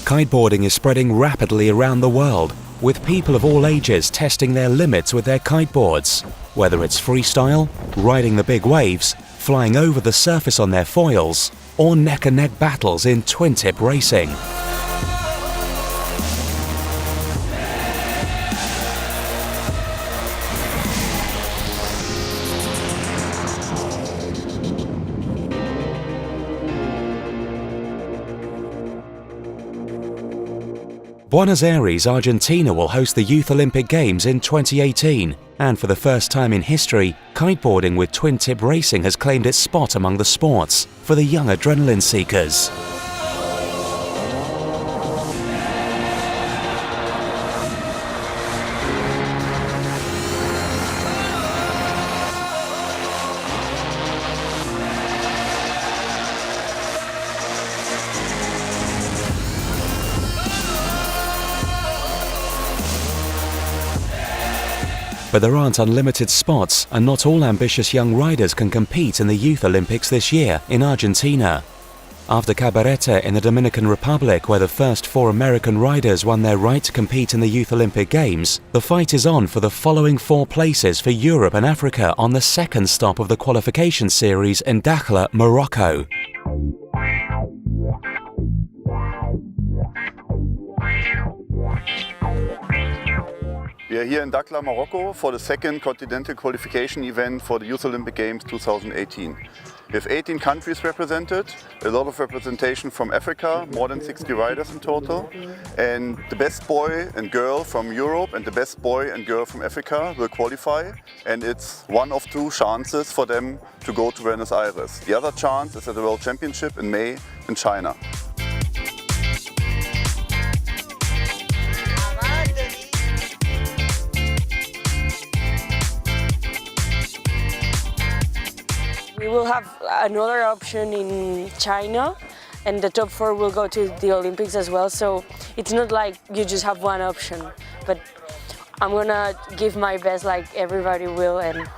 Kiteboarding is spreading rapidly around the world, with people of all ages testing their limits with their kiteboards. Whether it's freestyle, riding the big waves, flying over the surface on their foils, or neck-and-neck battles in twin-tip racing. Buenos Aires, Argentina will host the Youth Olympic Games in 2018, and for the first time in history, kiteboarding with twin-tip racing has claimed its spot among the sports for the young adrenaline seekers. But there aren't unlimited spots, and not all ambitious young riders can compete in the Youth Olympics this year in Argentina. After Cabarete in the Dominican Republic, where the first 4 American riders won their right to compete in the Youth Olympic Games, the fight is on for the following 4 places for Europe and Africa on the second stop of the qualification series in Dakhla, Morocco. We are here in Dakhla, Morocco for the second continental qualification event for the Youth Olympic Games 2018. We have 18 countries represented, a lot of representation from Africa, more than 60 riders in total. And the best boy and girl from Europe and the best boy and girl from Africa will qualify. And it's one of 2 chances for them to go to Buenos Aires. The other chance is at the World Championship in May in China. We will have another option in China, and the top 4 will go to the Olympics as well, so it's not like you just have one option, but I'm gonna give my best like everybody will, and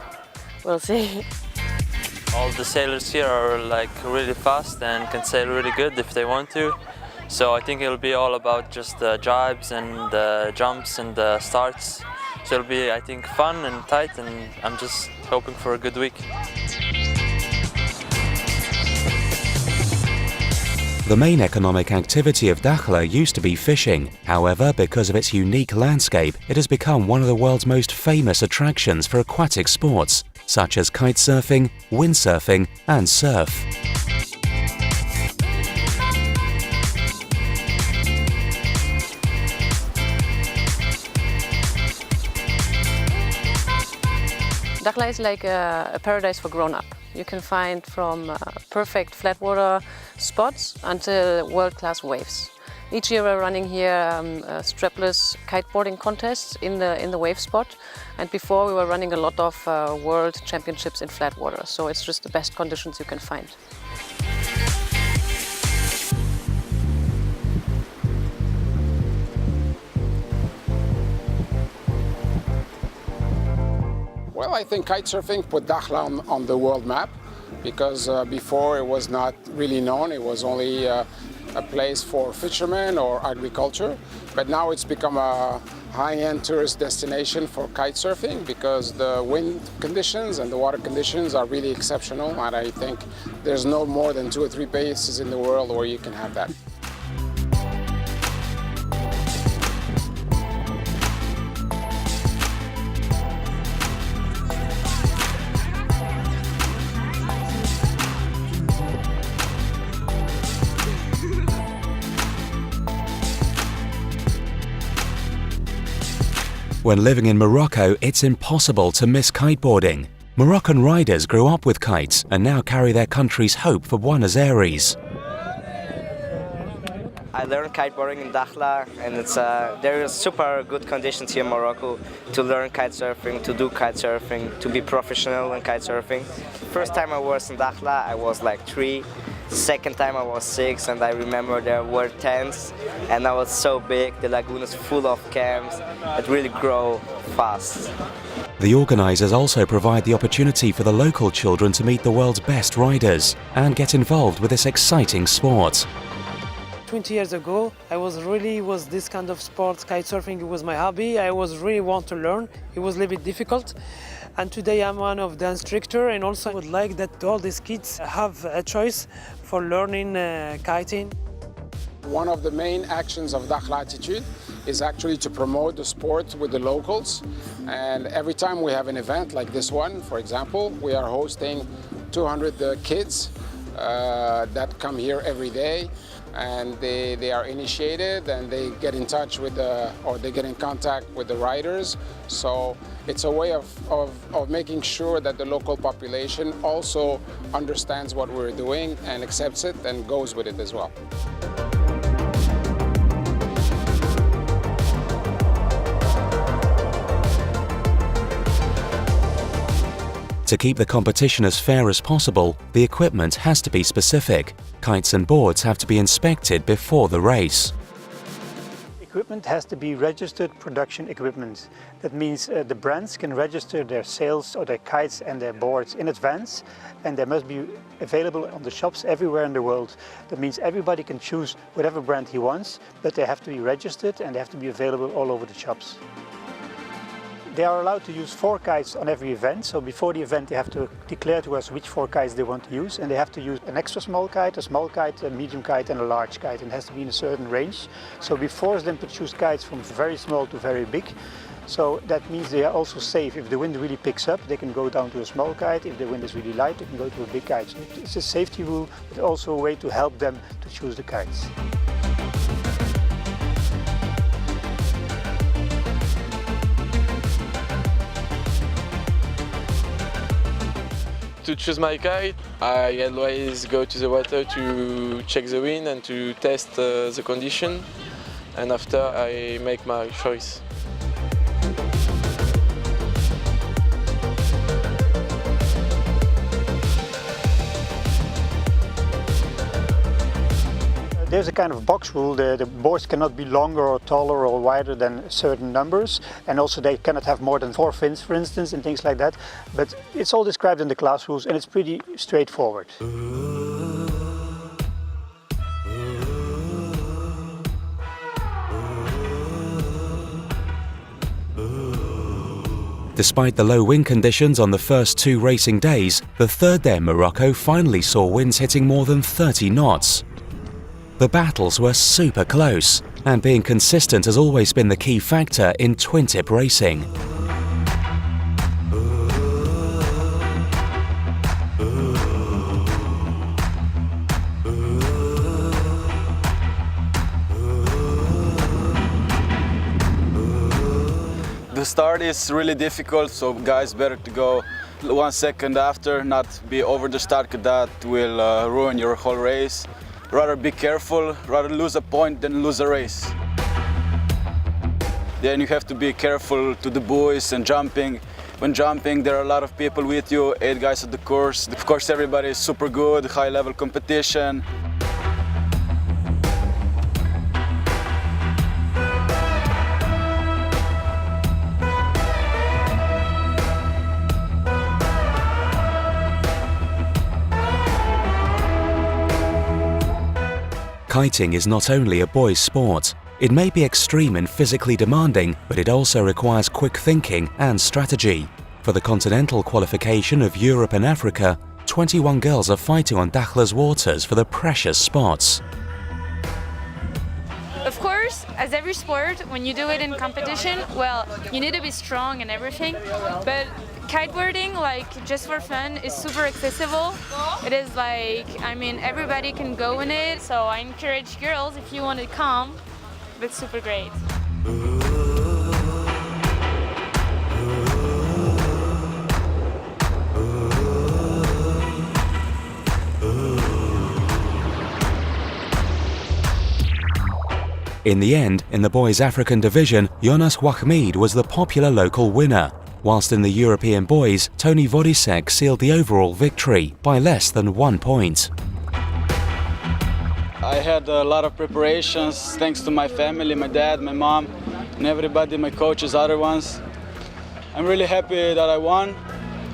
we'll see. All the sailors here are like really fast and can sail really good if they want to, so I think it'll be all about just the jibes and the jumps and the starts, so it'll be, I think, fun and tight, and I'm just hoping for a good week. The main economic activity of Dakhla used to be fishing. However, because of its unique landscape, it has become one of the world's most famous attractions for aquatic sports, such as kitesurfing, windsurfing, and surf. Dakhla is like a paradise for grown-up. You can find from perfect flatwater spots until world-class waves. Each year we're running here strapless kiteboarding contests in the wave spot, and before we were running a lot of world championships in flatwater, so it's just the best conditions you can find. Well, I think kitesurfing put Dakhla on the world map, because before it was not really known. It was only a place for fishermen or agriculture, but now it's become a high-end tourist destination for kitesurfing because the wind conditions and the water conditions are really exceptional, and I think there's no more than 2 or 3 places in the world where you can have that. When living in Morocco, it's impossible to miss kiteboarding. Moroccan riders grew up with kites and now carry their country's hope for Buenos Aires. I learned kiteboarding in Dakhla, and there are super good conditions here in Morocco to learn kitesurfing, to do kitesurfing, to be professional in kitesurfing. First time I was in Dakhla, I was like 3. Second time I was 6, and I remember there were tents, and I was so big. The lagoon is full of camps that really grow fast. The organisers also provide the opportunity for the local children to meet the world's best riders and get involved with this exciting sport. 20 years ago, I was this kind of sport, kitesurfing. It was my hobby. I was really want to learn. It was a little bit difficult. And today I'm one of the instructors, and also I would like that all these kids have a choice for learning kiting. One of the main actions of Dakhla Attitude is actually to promote the sport with the locals. And every time we have an event like this one, for example, we are hosting 200 kids that come here every day, and they are initiated and they get in touch with or they get in contact with the riders. So it's a way of making sure that the local population also understands what we're doing and accepts it and goes with it as well. To keep the competition as fair as possible, the equipment has to be specific. Kites and boards have to be inspected before the race. Equipment has to be registered production equipment. That means the brands can register their sales or their kites and their boards in advance, and they must be available on the shops everywhere in the world. That means everybody can choose whatever brand he wants, but they have to be registered and they have to be available all over the shops. They are allowed to use 4 kites on every event, so before the event they have to declare to us which 4 kites they want to use, and they have to use an extra small kite, a small kite, a medium kite and a large kite, and it has to be in a certain range. So we force them to choose kites from very small to very big. So that means they are also safe. If the wind really picks up, they can go down to a small kite. If the wind is really light, they can go to a big kite. So it's a safety rule, but also a way to help them to choose the kites. To choose my kite, I always go to the water to check the wind and to test the condition, and after I make my choice. There's a kind of box rule. The boards cannot be longer or taller or wider than certain numbers, and also they cannot have more than 4 fins, for instance, and things like that. But it's all described in the class rules and it's pretty straightforward. Despite the low wind conditions on the first 2 racing days, the third day in Morocco finally saw winds hitting more than 30 knots. The battles were super close, and being consistent has always been the key factor in twin-tip racing. The start is really difficult, so guys better to go 1 second after, not be over the start, because that will ruin your whole race. Rather be careful, rather lose a point than lose a race. Then you have to be careful to the buoys and jumping. When jumping, there are a lot of people with you, 8 guys at the course. Of course, everybody is super good, high-level competition. Kiting is not only a boys' sport. It may be extreme and physically demanding, but it also requires quick thinking and strategy. For the continental qualification of Europe and Africa, 21 girls are fighting on Dakhla's waters for the precious spots. Of course, as every sport, when you do it in competition, well, you need to be strong and everything, but kiteboarding, like, just for fun, is super accessible. It is like, I mean, everybody can go in it, so I encourage girls, if you want to come, it's super great. In the end, in the boys' African division, Jonas Wahmid was the popular local winner, whilst in the European boys, Tony Vodisek sealed the overall victory by less than 1 point. I had a lot of preparations, thanks to my family, my dad, my mom, and everybody, my coaches, other ones. I'm really happy that I won.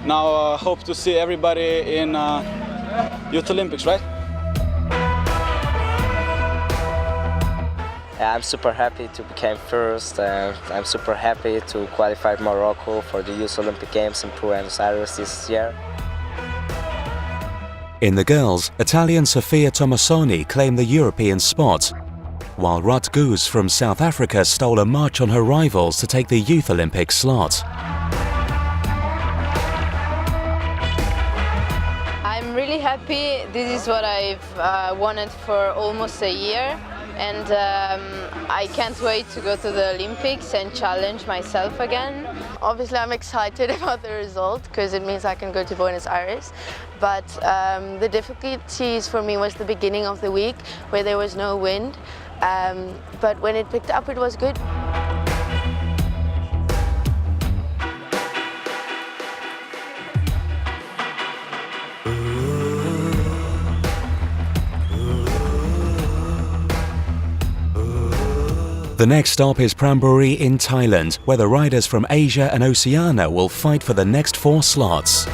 Now hope to see everybody in Youth Olympics, right? I'm super happy to become first. I'm super happy to qualify Morocco for the Youth Olympic Games in Buenos Aires this year. In the girls, Italian Sofia Tomasoni claimed the European spot, while Ruth Goose from South Africa stole a march on her rivals to take the Youth Olympic slot. I'm really happy. This is what I've wanted for almost a year, and I can't wait to go to the Olympics and challenge myself again. Obviously I'm excited about the result because it means I can go to Buenos Aires, but the difficulties for me was the beginning of the week where there was no wind, but when it picked up it was good. The next stop is Prambori in Thailand, where the riders from Asia and Oceania will fight for the next 4 slots.